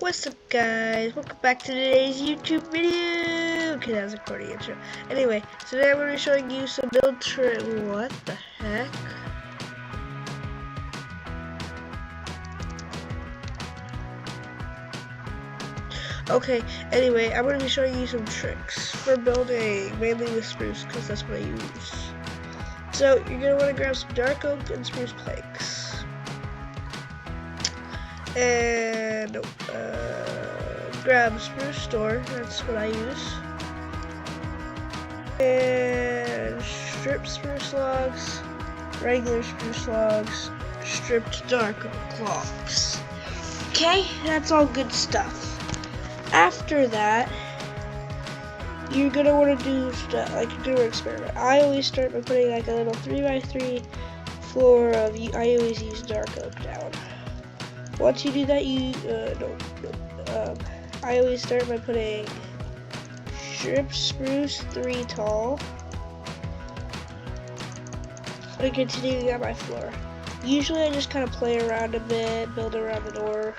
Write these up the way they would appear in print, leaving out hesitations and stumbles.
What's up, guys? Welcome back to today's YouTube video. Okay, that was a corny intro. Anyway, so today I'm going to be showing you some build trick. What the heck? Okay, anyway, I'm going to be showing you some tricks for building, mainly with spruce, because that's what I use. So, you're going to want to grab some dark oak and spruce planks. And grab spruce store, that's what I use. And stripped spruce logs, regular spruce logs, stripped dark oak logs. Okay, that's all good stuff. After that, you're gonna want to do stuff like you're gonna experiment. I always start by putting like a little 3x3 floor of. I always use dark oak down. Once you do that, I always start by putting stripped spruce 3 tall and continuing on my floor. Usually I just kind of play around a bit, build around the door.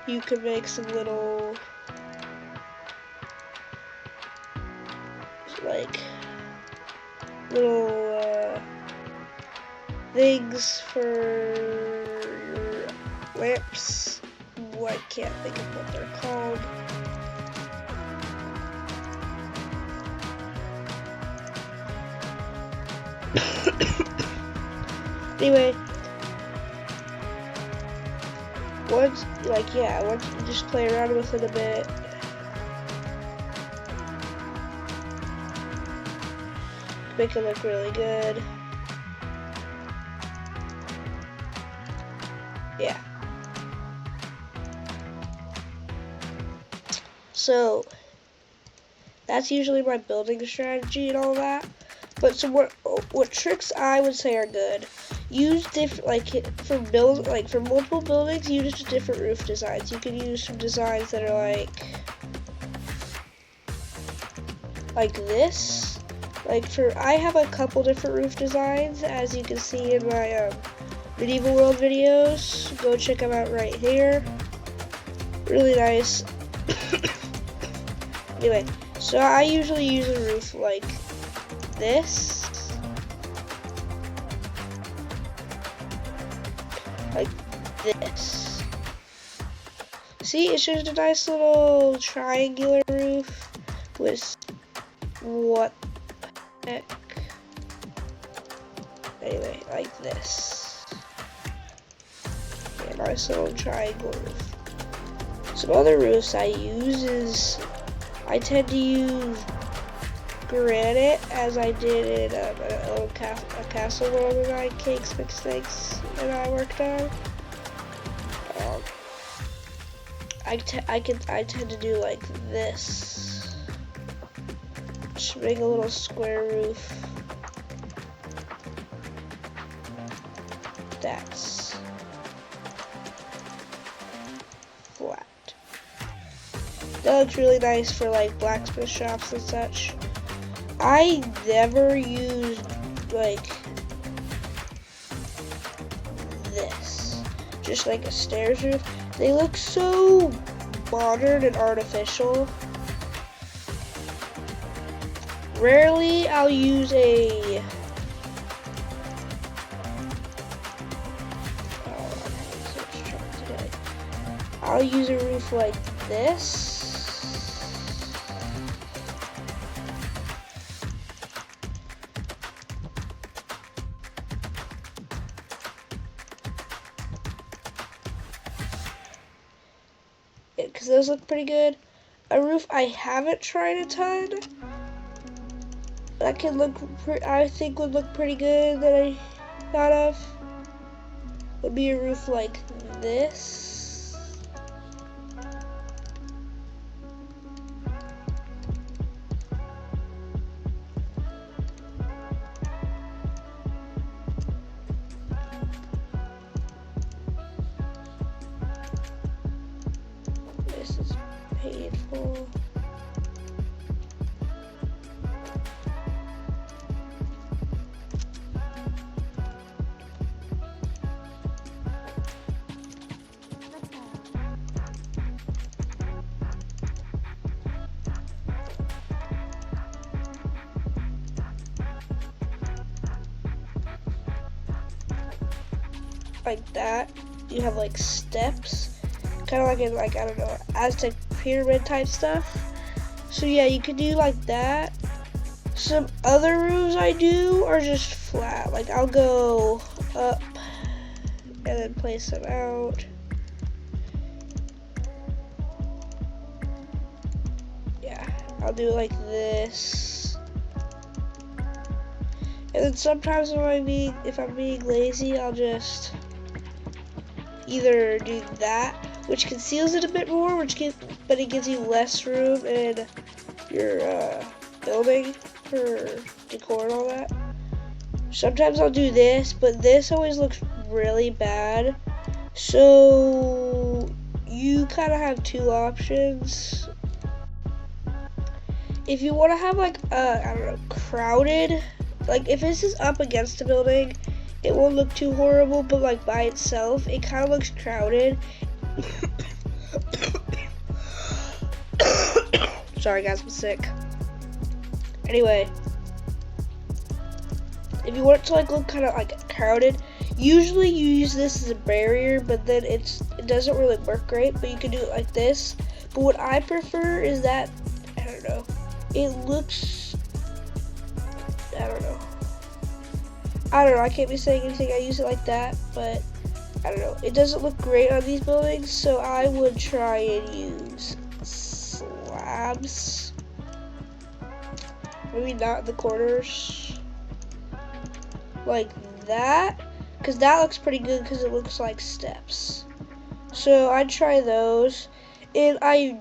You can make some little things for your lamps. I can't think of what they're called. Anyway, once you just play around with it a bit, make it look really good. Yeah. So that's usually my building strategy and all that. But some what tricks I would say are good. Use for multiple buildings, use different roof designs. You can use some designs that are like this. I have a couple different roof designs, as you can see in my Medieval World videos. Go check them out right here. Really nice. Anyway, so I usually use a roof like this. Like this. See, it's just a nice little triangular roof with what the heck? Anyway, like this. Yeah, nice little triangle roof. Some other roofs I use is I tend to use granite, as I did in a castle one of my cakes mixed things that I worked on. I tend to do like this. Just make a little square roof. That's flat. That looks really nice for like blacksmith shops and such. I never used like this, just like a stairs roof. They look so modern and artificial. Rarely I'll use I'll use a roof like this. Because those look pretty good. A roof I haven't tried a ton that can look, I think would look pretty good that I thought of would be a roof like this. This is painful. like that. You have like steps, kind of like in like, I don't know, Aztec pyramid type stuff. So yeah, you could do like that. Some other roofs I do are just flat. Like I'll go up and then place them out. Yeah, I'll do like this. And then sometimes if I'm being lazy, I'll just either do that, which conceals it a bit more, but it gives you less room in your building for decor and all that. Sometimes I'll do this, but this always looks really bad. So you kind of have two options. If you want to have like I don't know, crowded, like if this is up against a building, it won't look too horrible, but like by itself, it kind of looks crowded. Sorry guys, I'm sick. Anyway, if you want it to like look kind of like crowded, usually you use this as a barrier, but then it doesn't really work great, but you can do it like this. But what I prefer is that, I don't know, it looks, I don't know, I can't be saying anything, I use it like that, but I don't know, it doesn't look great on these buildings, so I would try and use slabs. Maybe not in the corners, like that, because that looks pretty good because it looks like steps. So I'd try those, and I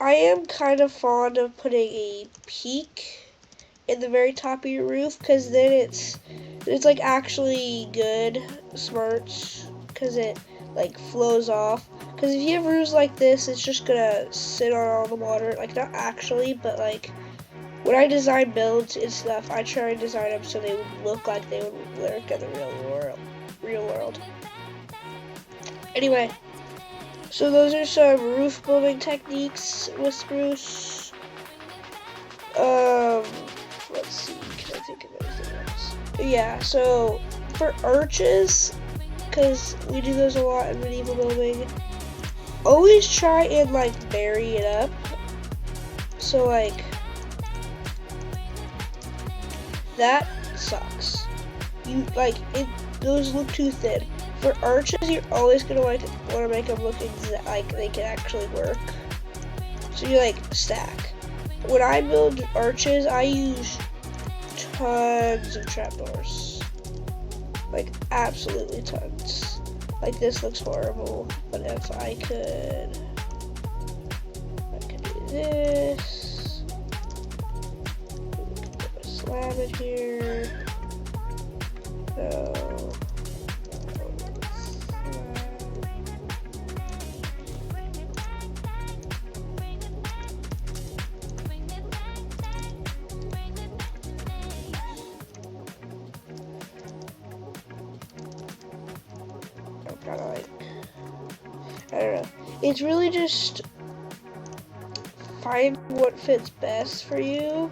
am kind of fond of putting a peak in the very top of your roof, because then it's like actually good, smart, because it like flows off. Because if you have roofs like this, it's just gonna sit on all the water, like not actually, but like when I design builds and stuff, I try and design them so they would look like they would work in the real world. Anyway, so those are some roof building techniques with spruce. Let's see, can I think of anything else? Yeah, so for arches, because we do those a lot in medieval building, always try and like bury it up. So like, that sucks. You like it; those look too thin. For arches, you're always gonna want to make them look like they can actually work. So you like stack. When I build arches, I use tons of trapdoors, like absolutely tons. Like this looks horrible, but if I could do this. Slab it here. So I'm kind of like, I don't know. It's really just find what fits best for you.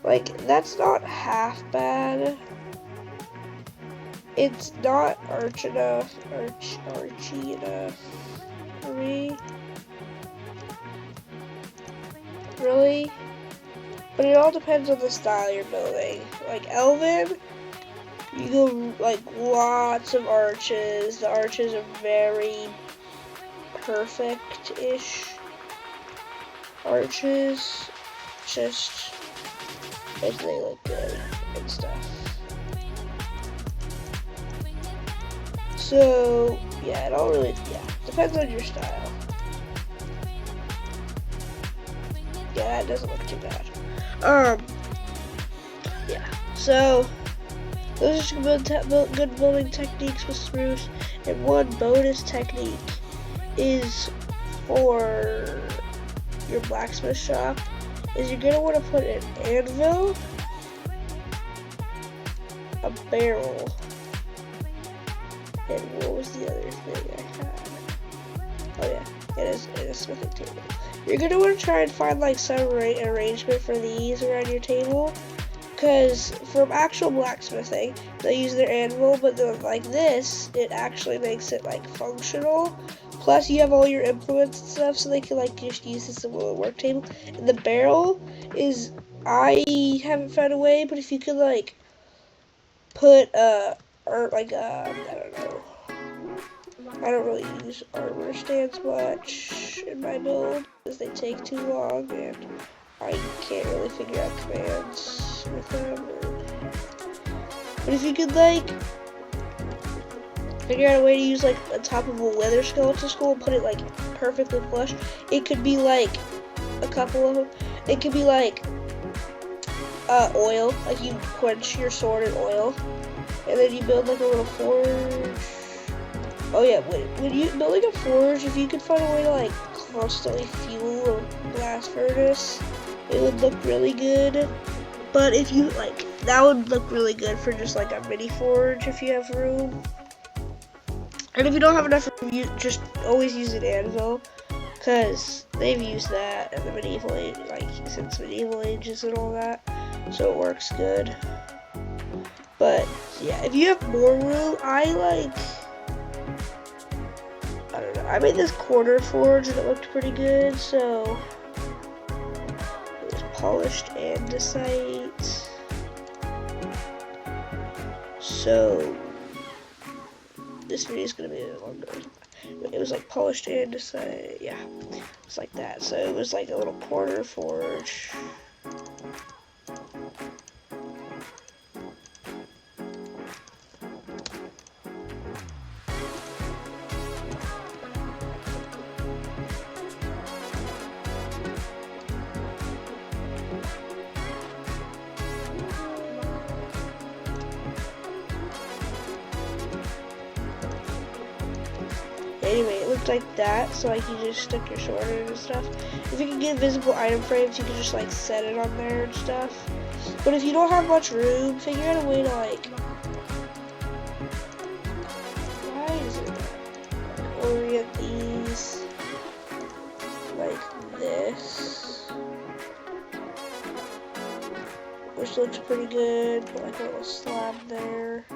Like, that's not half bad. It's not archy enough for me. Really? But it all depends on the style you're building. Like Elven, you go like lots of arches. The arches are very perfect-ish arches. Just like they look good and stuff. So yeah, it all really depends on your style. Yeah, that doesn't look too bad. Yeah. So those are some good building techniques with spruce. And one bonus technique is for your blacksmith shop is you're gonna want to put an anvil, a barrel, and what was the other thing I had? Oh yeah, and a smithing table. You're gonna want to try and find like some arrangement for these around your table, because from actual blacksmithing, they use their anvil, but then like this, it actually makes it like functional. Plus, you have all your implements and stuff, so they can like just use this as a little work table. And the barrel is, I haven't found a way, but if you could like put or like I don't know. I don't really use armor stands much in my build because they take too long and I can't really figure out commands with them. But if you could like figure out a way to use like on top of a wither skeleton skull and put it like perfectly flush, it could be like a couple of them. It could be like oil, like you quench your sword in oil, and then you build like a little forge. Oh yeah, when you building a forge, if you could find a way to like constantly fuel a blast furnace, it would look really good. But if you like, that would look really good for just like a mini forge if you have room. And if you don't have enough room, you just always use an anvil, because they've used that in the medieval age, like since medieval ages and all that, so it works good. But yeah, if you have more room, I don't know, I made this corner forge and it looked pretty good, so it was polished andesite. So this video is gonna be a bit longer. It was like polished andesite, yeah, it's like that. So it was like a little corner forge. Anyway, it looked like that, so like you just stuck your sword in and stuff. If you can get visible item frames, you can just like set it on there and stuff. But if you don't have much room, figure out a way to like, why is it like, orient these like this, which looks pretty good. Put like a little slab there,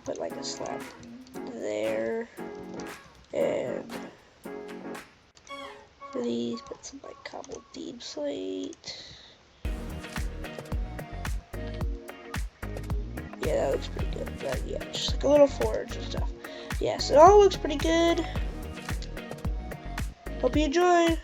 put like a slab there, and for these, put some like cobbled deep slate. Yeah, that looks pretty good. But yeah, just like a little forge and stuff. Yeah, so it all looks pretty good. Hope you enjoyed.